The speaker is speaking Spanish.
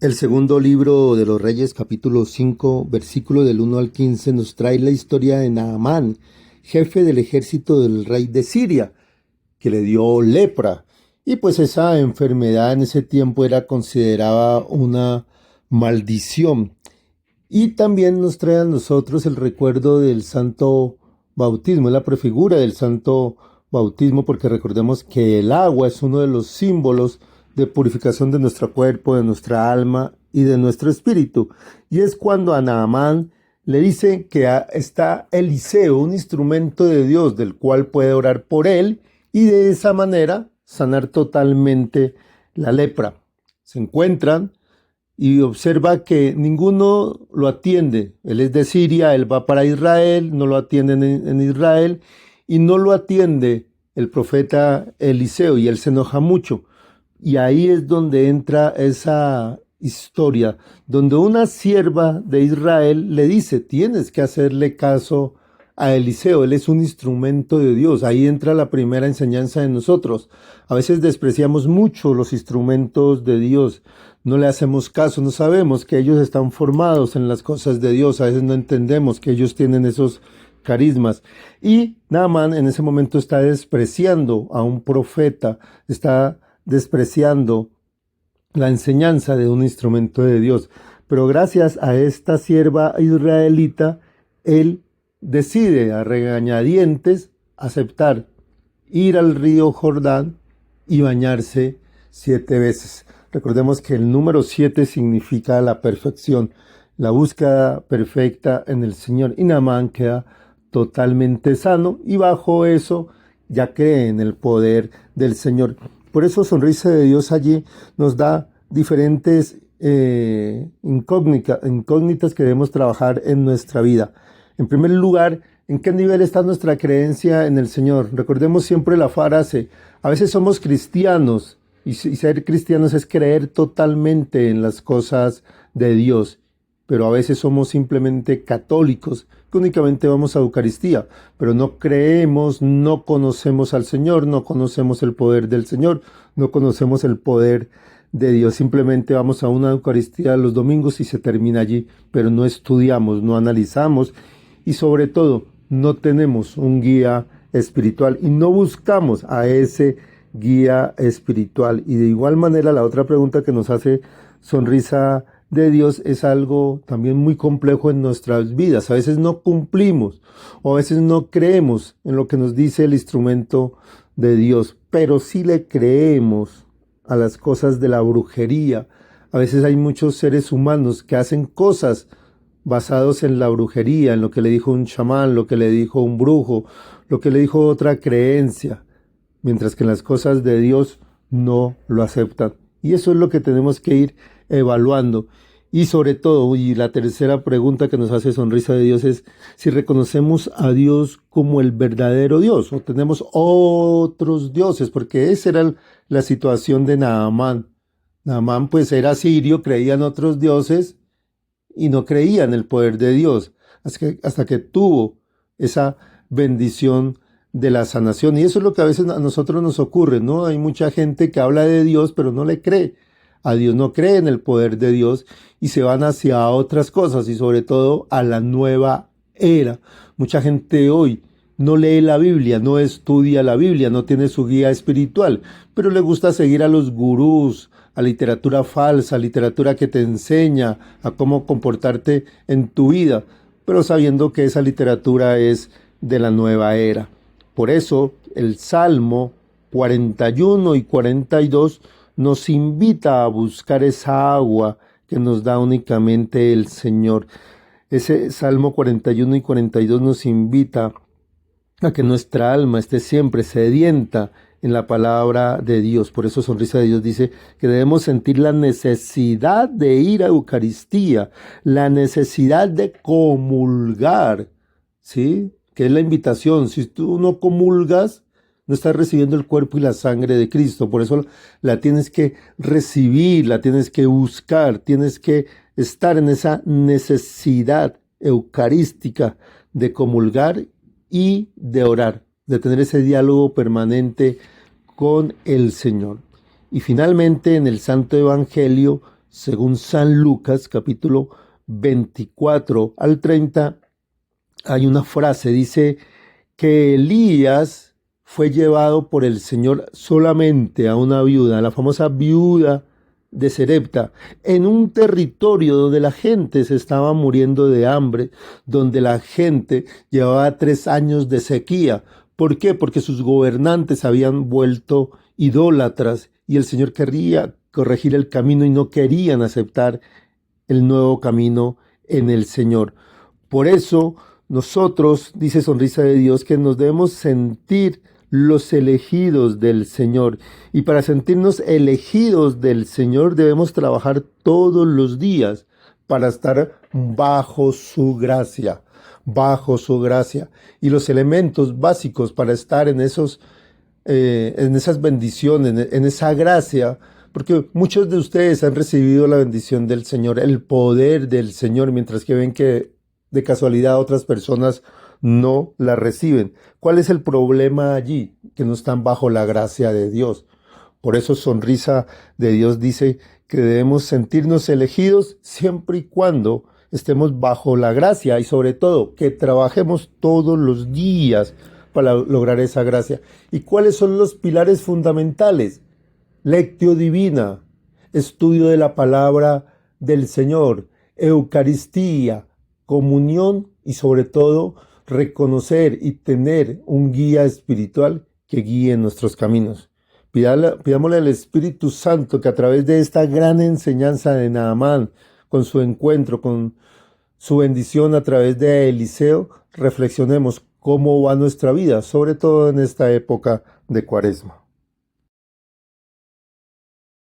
El segundo libro de los Reyes, capítulo 5, versículo del 1 al 15, nos trae la historia de Naamán, jefe del ejército del rey de Siria, que le dio lepra. Y pues esa enfermedad en ese tiempo era considerada una maldición. Y también nos trae a nosotros el recuerdo del santo bautismo, la prefigura del santo bautismo, porque recordemos que el agua es uno de los símbolos de purificación de nuestro cuerpo, de nuestra alma y de nuestro espíritu. Y es cuando a Naamán le dice que está Eliseo, un instrumento de Dios del cual puede orar por él y de esa manera sanar totalmente la lepra. Se encuentran y observa que ninguno lo atiende. Él es de Siria, él va para Israel, no lo atienden en Israel y no lo atiende el profeta Eliseo y él se enoja mucho. Y ahí es donde entra esa historia, donde una sierva de Israel le dice, tienes que hacerle caso a Eliseo, él es un instrumento de Dios. Ahí entra la primera enseñanza de nosotros. A veces despreciamos mucho los instrumentos de Dios, no le hacemos caso, no sabemos que ellos están formados en las cosas de Dios, a veces no entendemos que ellos tienen esos carismas. Y Naamán en ese momento está despreciando a un profeta, está despreciando la enseñanza de un instrumento de Dios. Pero gracias a esta sierva israelita, él decide a regañadientes aceptar ir al río Jordán y bañarse 7 veces. Recordemos que el número 7 significa la perfección, la búsqueda perfecta en el Señor. Y Naamán queda totalmente sano y bajo eso ya cree en el poder del Señor. Por eso Sonrisa de Dios allí nos da diferentes incógnitas que debemos trabajar en nuestra vida. En primer lugar, ¿en qué nivel está nuestra creencia en el Señor? Recordemos siempre la frase, a veces somos cristianos y ser cristianos es creer totalmente en las cosas de Dios, pero a veces somos simplemente católicos que únicamente vamos a Eucaristía, pero no creemos, no conocemos al Señor, no conocemos el poder del Señor, no conocemos el poder de Dios. Simplemente vamos a una Eucaristía los domingos y se termina allí, pero no estudiamos, no analizamos y sobre todo no tenemos un guía espiritual y no buscamos a ese guía espiritual. Y de igual manera la otra pregunta que nos hace Sonrisa de Dios es algo también muy complejo en nuestras vidas. A veces no cumplimos o a veces no creemos en lo que nos dice el instrumento de Dios, pero sí le creemos a las cosas de la brujería. A veces hay muchos seres humanos que hacen cosas basados en la brujería, en lo que le dijo un chamán, lo que le dijo un brujo, lo que le dijo otra creencia, mientras que en las cosas de Dios no lo aceptan. Y eso es lo que tenemos que ir evaluando. Y sobre todo, y la tercera pregunta que nos hace Sonrisa de Dios es si reconocemos a Dios como el verdadero Dios o tenemos otros dioses, porque esa era la situación de Naamán. Naamán pues era sirio, creía en otros dioses y no creía en el poder de Dios, hasta que tuvo esa bendición de la sanación. Y eso es lo que a veces a nosotros nos ocurre, ¿no? Hay mucha gente que habla de Dios, pero no le cree a Dios, no cree en el poder de Dios y se van hacia otras cosas y sobre todo a la nueva era. Mucha gente hoy no lee la Biblia, no estudia la Biblia, no tiene su guía espiritual, pero le gusta seguir a los gurús, a literatura falsa, literatura que te enseña a cómo comportarte en tu vida, pero sabiendo que esa literatura es de la nueva era. Por eso el Salmo 41 y 42 nos invita a buscar esa agua que nos da únicamente el Señor. Ese Salmo 41 y 42 nos invita a que nuestra alma esté siempre sedienta en la palabra de Dios. Por eso Sonrisa de Dios dice que debemos sentir la necesidad de ir a Eucaristía, la necesidad de comulgar, ¿sí? Que es la invitación. Si tú no comulgas, no estás recibiendo el cuerpo y la sangre de Cristo. Por eso la tienes que recibir, la tienes que buscar, tienes que estar en esa necesidad eucarística de comulgar y de orar, de tener ese diálogo permanente con el Señor. Y finalmente en el Santo Evangelio según San Lucas, capítulo 24 al 30, hay una frase, dice que Elías fue llevado por el Señor solamente a una viuda, la famosa viuda de Serepta, en un territorio donde la gente se estaba muriendo de hambre, donde la gente llevaba 3 años de sequía. ¿Por qué? Porque sus gobernantes habían vuelto idólatras y el Señor quería corregir el camino y no querían aceptar el nuevo camino en el Señor. Por eso nosotros, dice Sonrisa de Dios, que nos debemos sentir los elegidos del Señor. Y para sentirnos elegidos del Señor debemos trabajar todos los días para estar bajo su gracia, bajo su gracia. Y los elementos básicos para estar en esas bendiciones, en esa gracia, porque muchos de ustedes han recibido la bendición del Señor, el poder del Señor, mientras que ven que de casualidad otras personas no la reciben. ¿Cuál es el problema allí? Que no están bajo la gracia de Dios. Por eso Sonrisa de Dios dice que debemos sentirnos elegidos siempre y cuando estemos bajo la gracia y sobre todo que trabajemos todos los días para lograr esa gracia. ¿Y cuáles son los pilares fundamentales? Lectio divina, estudio de la palabra del Señor, Eucaristía, comunión y sobre todo reconocer y tener un guía espiritual que guíe nuestros caminos. Pidámosle al Espíritu Santo que a través de esta gran enseñanza de Naamán, con su encuentro, con su bendición a través de Eliseo, reflexionemos cómo va nuestra vida, sobre todo en esta época de Cuaresma.